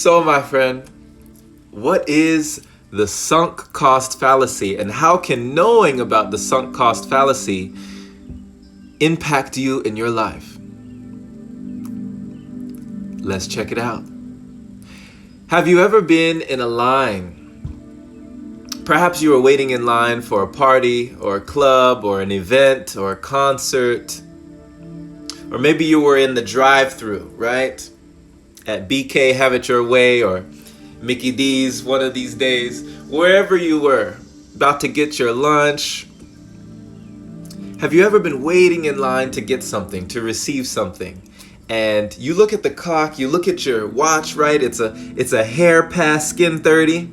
So, my friend, what is the sunk cost fallacy, and how can knowing about the sunk cost fallacy impact you in your life? Let's check it out. Have you ever been in a line? Perhaps you were waiting in line for a party or a club or an event or a concert. Or maybe you were in the drive-thru, right? At BK Have It Your Way or Mickey D's one of these days. Wherever you were, about to get your lunch. Have you ever been waiting in line to get something, to receive something? And you look at the clock, you look at your watch, right? It's a hair past skin 30.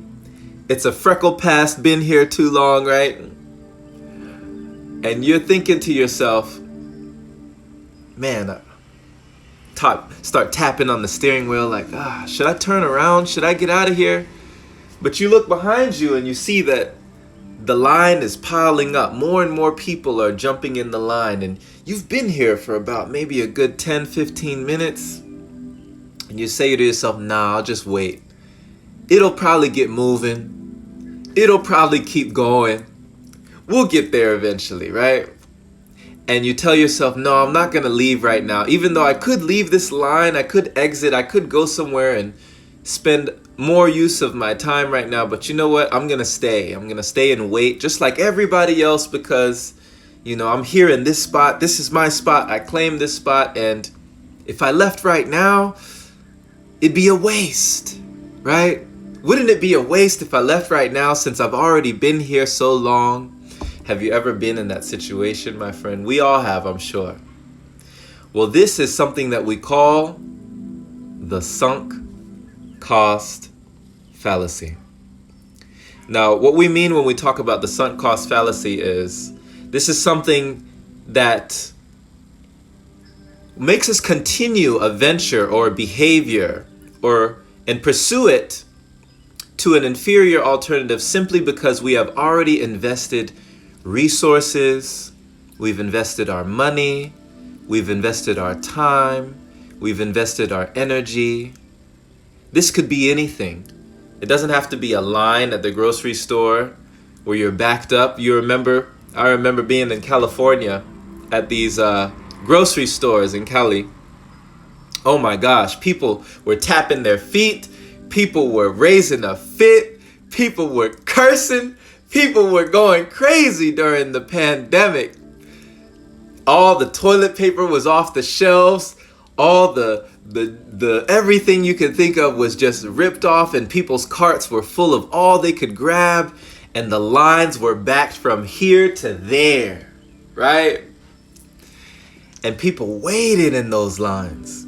It's a freckle past been here too long, right? And you're thinking to yourself, man, start tapping on the steering wheel like, should I turn around? Should I get out of here? But you look behind you and you see that the line is piling up. More and more people are jumping in the line, and you've been here for about maybe a good 10, 15 minutes. And you say to yourself, nah, I'll just wait. It'll probably get moving. It'll probably keep going. We'll get there eventually, right? And you tell yourself, no, I'm not going to leave right now. Even though I could leave this line, I could exit, I could go somewhere and spend more use of my time right now. But you know what? I'm going to stay. I'm going to stay and wait just like everybody else because, I'm here in this spot. This is my spot. I claim this spot. And if I left right now, it'd be a waste, right? Wouldn't it be a waste if I left right now since I've already been here so long? Have you ever been in that situation, my friend? We all have, I'm sure. Well, this is something that we call the sunk cost fallacy. Now, what we mean when we talk about the sunk cost fallacy is this is something that makes us continue a venture or a behavior and pursue it to an inferior alternative simply because we have already invested resources, we've invested our money, we've invested our time, we've invested our energy. This could be anything. It doesn't have to be a line at the grocery store where you're backed up. I remember being in California at these grocery stores in Cali. Oh my gosh, people were tapping their feet, people were raising a fit, people were cursing. People were going crazy during the pandemic. All the toilet paper was off the shelves. All the everything you could think of was just ripped off, and people's carts were full of all they could grab, and the lines were backed from here to there, right? And people waited in those lines.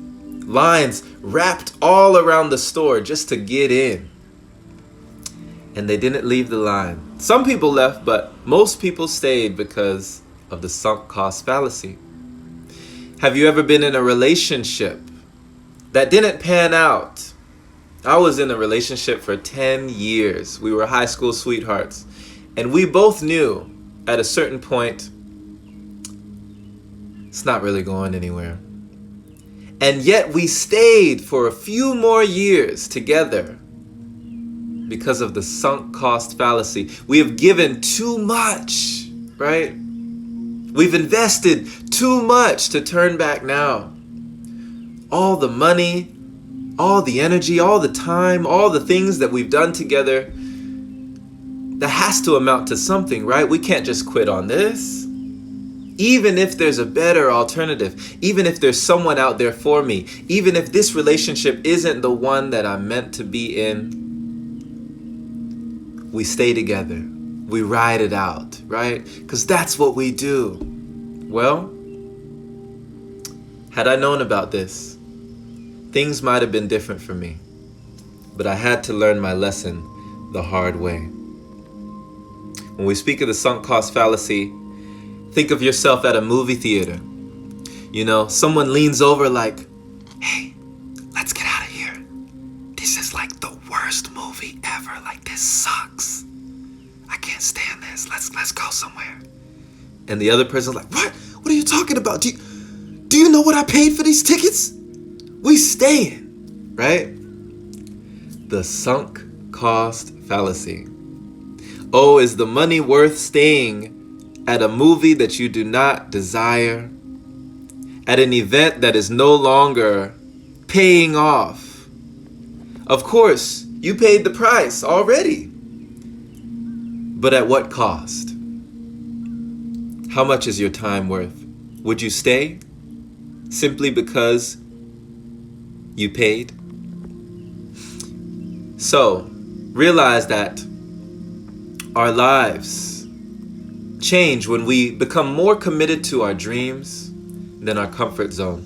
Lines wrapped all around the store just to get in. And they didn't leave the line. Some people left, but most people stayed because of the sunk cost fallacy. Have you ever been in a relationship that didn't pan out? I was in a relationship for 10 years. We were high school sweethearts. And we both knew at a certain point, it's not really going anywhere. And yet we stayed for a few more years together. Because of the sunk cost fallacy. We have given too much, right? We've invested too much to turn back now. All the money, all the energy, all the time, all the things that we've done together, that has to amount to something, right? We can't just quit on this. Even if there's a better alternative, even if there's someone out there for me, even if this relationship isn't the one that I'm meant to be in, we stay together. We ride it out, right? Because that's what we do. Well, had I known about this, things might have been different for me. But I had to learn my lesson the hard way. When we speak of the sunk cost fallacy, think of yourself at a movie theater. Someone leans over like, hey, let's get out of here. This is like the worst movie ever. Like, this sucks. I can't stand this. Let's go somewhere. And the other person's like, what? What are you talking about? Do you know what I paid for these tickets? We staying, right? The sunk cost fallacy. Oh, is the money worth staying at a movie that you do not desire? At an event that is no longer paying off? Of course, you paid the price already. But at what cost? How much is your time worth? Would you stay simply because you paid? So, realize that our lives change when we become more committed to our dreams than our comfort zone.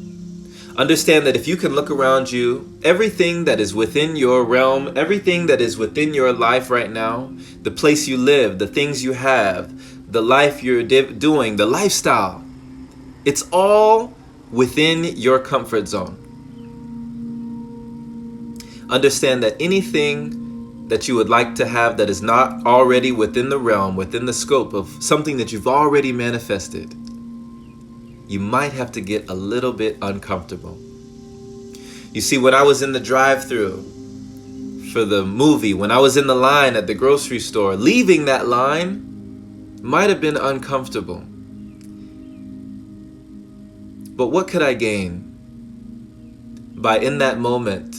Understand that if you can look around you, everything that is within your realm, everything that is within your life right now, the place you live, the things you have, the life you're doing, the lifestyle, it's all within your comfort zone. Understand that anything that you would like to have that is not already within the realm, within the scope of something that you've already manifested, you might have to get a little bit uncomfortable. You see, when I was in the drive-thru for the movie, when I was in the line at the grocery store, leaving that line might have been uncomfortable. But what could I gain by, in that moment,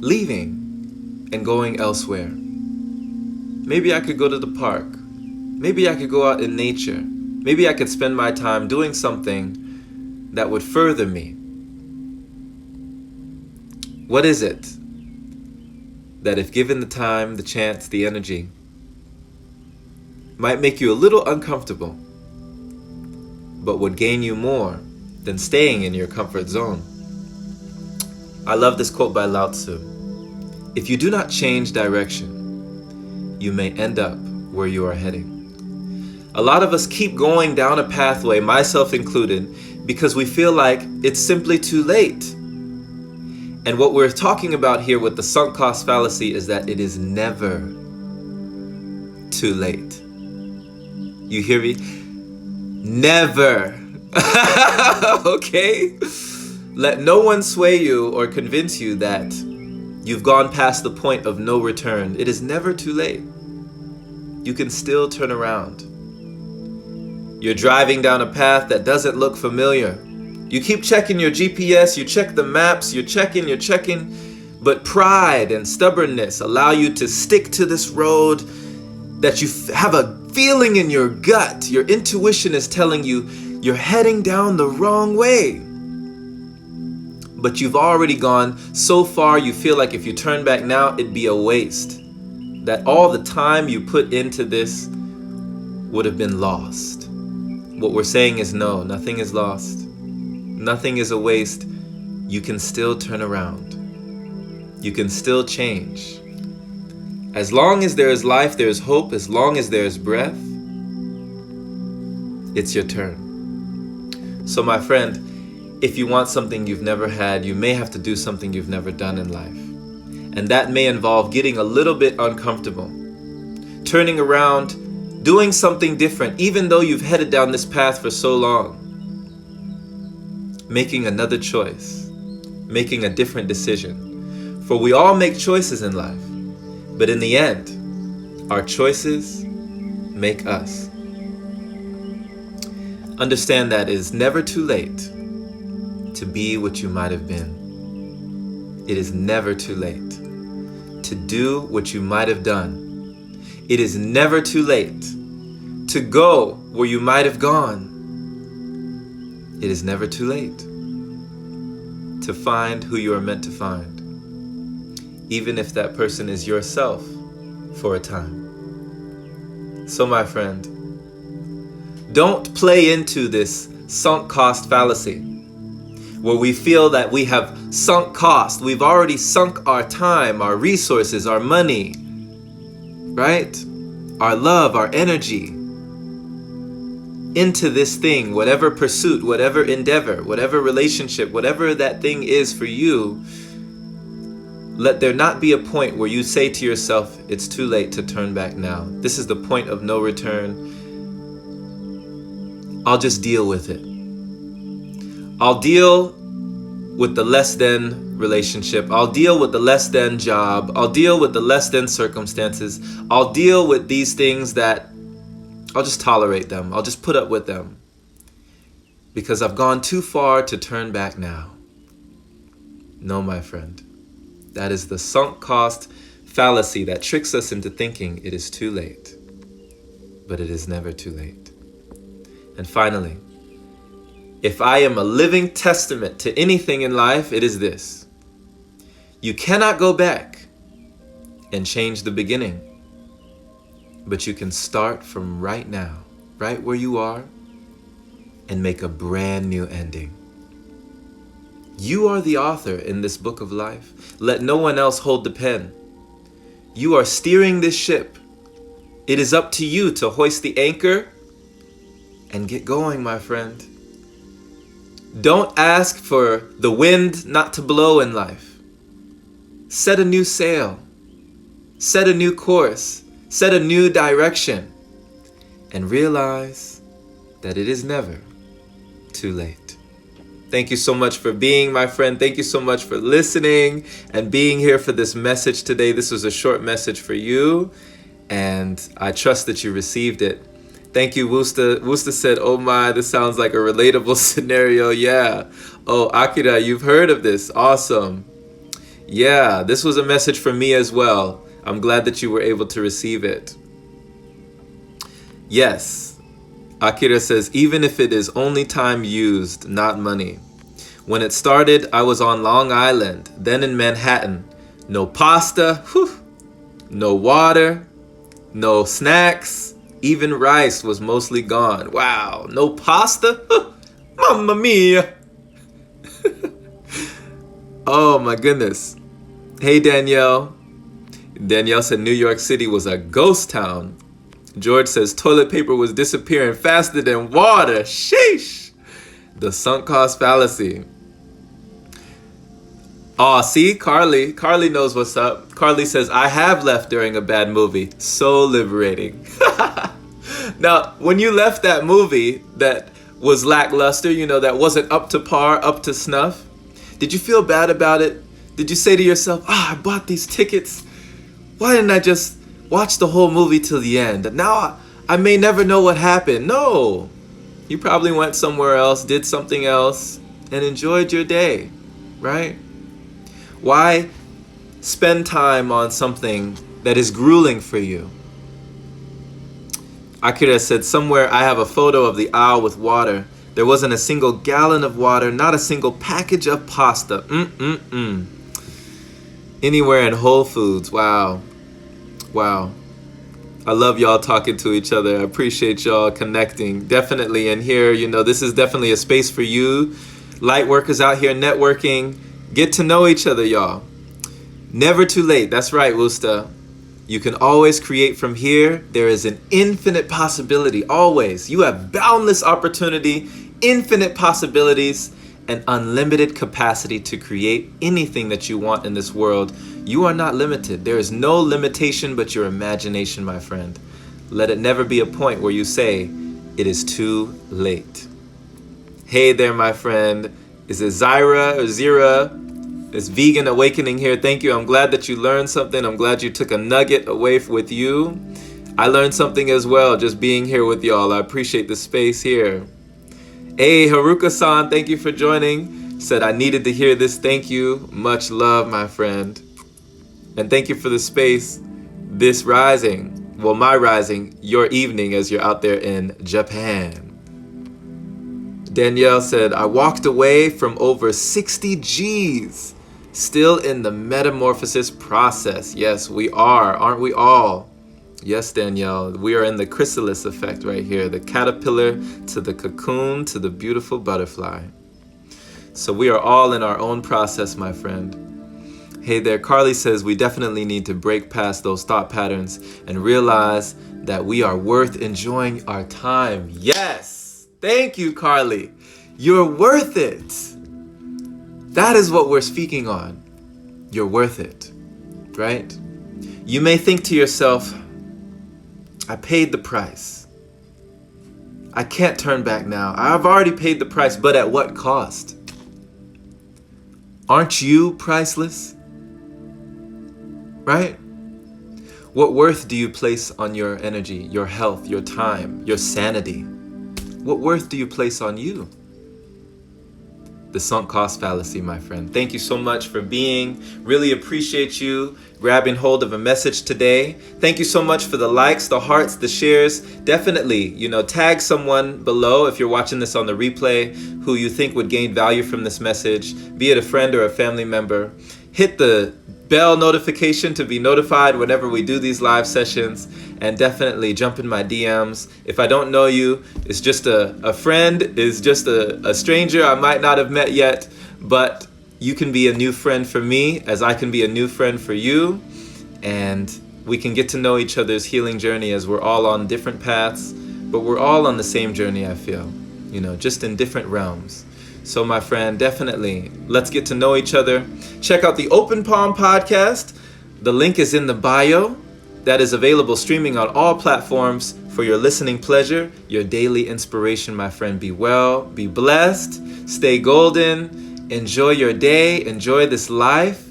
leaving and going elsewhere? Maybe I could go to the park. Maybe I could go out in nature. Maybe I could spend my time doing something that would further me. What is it that, if given the time, the chance, the energy, might make you a little uncomfortable, but would gain you more than staying in your comfort zone? I love this quote by Lao Tzu. If you do not change direction, you may end up where you are heading. A lot of us keep going down a pathway, myself included, because we feel like it's simply too late. And what we're talking about here with the sunk cost fallacy is that it is never too late. You hear me? Never. Okay? Let no one sway you or convince you that you've gone past the point of no return. It is never too late. You can still turn around. You're driving down a path that doesn't look familiar. You keep checking your GPS, you check the maps, you're checking, but pride and stubbornness allow you to stick to this road that you have a feeling in your gut. Your intuition is telling you you're heading down the wrong way. But you've already gone so far, you feel like if you turn back now, it'd be a waste. That all the time you put into this would have been lost. What we're saying is no, nothing is lost. Nothing is a waste. You can still turn around. You can still change. As long as there is life, there is hope. As long as there is breath, it's your turn. So my friend, if you want something you've never had, you may have to do something you've never done in life. And that may involve getting a little bit uncomfortable, turning around, doing something different, even though you've headed down this path for so long. Making another choice, making a different decision. For we all make choices in life, but in the end, our choices make us. Understand that it is never too late to be what you might have been. It is never too late to do what you might have done. It is never too late to go where you might have gone. It is never too late to find who you are meant to find, even if that person is yourself for a time. So my friend, don't play into this sunk cost fallacy where we feel that we have sunk cost. We've already sunk our time, our resources, our money, right? Our love, our energy into this thing, whatever pursuit, whatever endeavor, whatever relationship, whatever that thing is for you. Let there not be a point where you say to yourself, it's too late to turn back now. This is the point of no return. I'll just deal with it. I'll deal with the less than relationship. I'll deal with the less than job. I'll deal with the less than circumstances. I'll deal with these things that I'll just tolerate them. I'll just put up with them. Because I've gone too far to turn back now. No, my friend. That is the sunk cost fallacy that tricks us into thinking it is too late. But it is never too late. And finally, if I am a living testament to anything in life, it is this. You cannot go back and change the beginning, but you can start from right now, right where you are, and make a brand new ending. You are the author in this book of life. Let no one else hold the pen. You are steering this ship. It is up to you to hoist the anchor and get going, my friend. Don't ask for the wind not to blow in life. Set a new sail. Set a new course. Set a new direction. And realize that it is never too late. Thank you so much for being my friend. Thank you so much for listening and being here for this message today. This was a short message for you, and I trust that you received it. Thank you, Wusta. Wusta said, oh my, this sounds like a relatable scenario. Yeah. Oh, Akira, you've heard of this. Awesome. Yeah, this was a message for me as well. I'm glad that you were able to receive it. Yes. Akira says, even if it is only time used, not money. When it started, I was on Long Island, then in Manhattan. No pasta, no water, no snacks. Even rice was mostly gone. Wow, no pasta? Mamma mia. Oh my goodness. Hey Danielle. Danielle said New York City was a ghost town. George says toilet paper was disappearing faster than water. Sheesh. The sunk cost fallacy. Aw, see, Carly knows what's up. Carly says, I have left during a bad movie. So liberating. Now, when you left that movie that was lackluster, that wasn't up to par, up to snuff, did you feel bad about it? Did you say to yourself, I bought these tickets. Why didn't I just watch the whole movie till the end? Now I may never know what happened. No. You probably went somewhere else, did something else, and enjoyed your day, right? Why spend time on something that is grueling for you? Akira said, somewhere I have a photo of the aisle with water. There wasn't a single gallon of water, not a single package of pasta. Anywhere in Whole Foods. Wow. Wow. I love y'all talking to each other. I appreciate y'all connecting. Definitely in here, this is definitely a space for you. Light workers out here networking. Get to know each other, y'all. Never too late. That's right, Wusta. You can always create from here. There is an infinite possibility, always. You have boundless opportunity, infinite possibilities, and unlimited capacity to create anything that you want in this world. You are not limited. There is no limitation but your imagination, my friend. Let it never be a point where you say, it is too late. Hey there, my friend. Is it Zyra or Zira? It's Vegan Awakening here. Thank you. I'm glad that you learned something. I'm glad you took a nugget away with you. I learned something as well just being here with y'all. I appreciate the space here. Hey, Haruka-san, thank you for joining. Said I needed to hear this. Thank you. Much love, my friend. And thank you for the space. This rising, well, my rising, your evening as you're out there in Japan. Danielle said, I walked away from over 60 G's. Still in the metamorphosis process. Yes, we are. Aren't we all? Yes, Danielle. We are in the chrysalis effect right here. The caterpillar to the cocoon to the beautiful butterfly. So we are all in our own process, my friend. Hey there, Carly says we definitely need to break past those thought patterns and realize that we are worth enjoying our time. Yes! Thank you, Carly. You're worth it. That is what we're speaking on. You're worth it, right? You may think to yourself, I paid the price. I can't turn back now. I've already paid the price, but at what cost? Aren't you priceless? Right? What worth do you place on your energy, your health, your time, your sanity? What worth do you place on you? The sunk cost fallacy, my friend. Thank you so much for being. Really appreciate you grabbing hold of a message today. Thank you so much for the likes, the hearts, the shares. Definitely, tag someone below if you're watching this on the replay who you think would gain value from this message, be it a friend or a family member. Hit the bell notification to be notified whenever we do these live sessions, and definitely jump in my DMs. If I don't know you, it's just a friend, is just a stranger I might not have met yet, but you can be a new friend for me as I can be a new friend for you, and we can get to know each other's healing journey as we're all on different paths, but we're all on the same journey, I feel, just in different realms. So my friend, definitely, let's get to know each other. Check out the Open Palm podcast. The link is in the bio. That is available streaming on all platforms for your listening pleasure, your daily inspiration, my friend. Be well, be blessed, stay golden, enjoy your day, enjoy this life,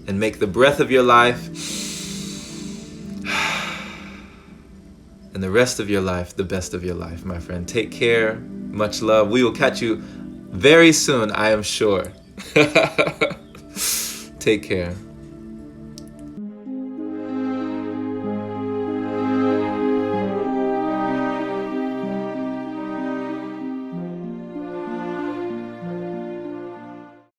and make the breath of your life and the rest of your life the best of your life, my friend. Take care. Much love. We will catch you very soon, I am sure. Take care.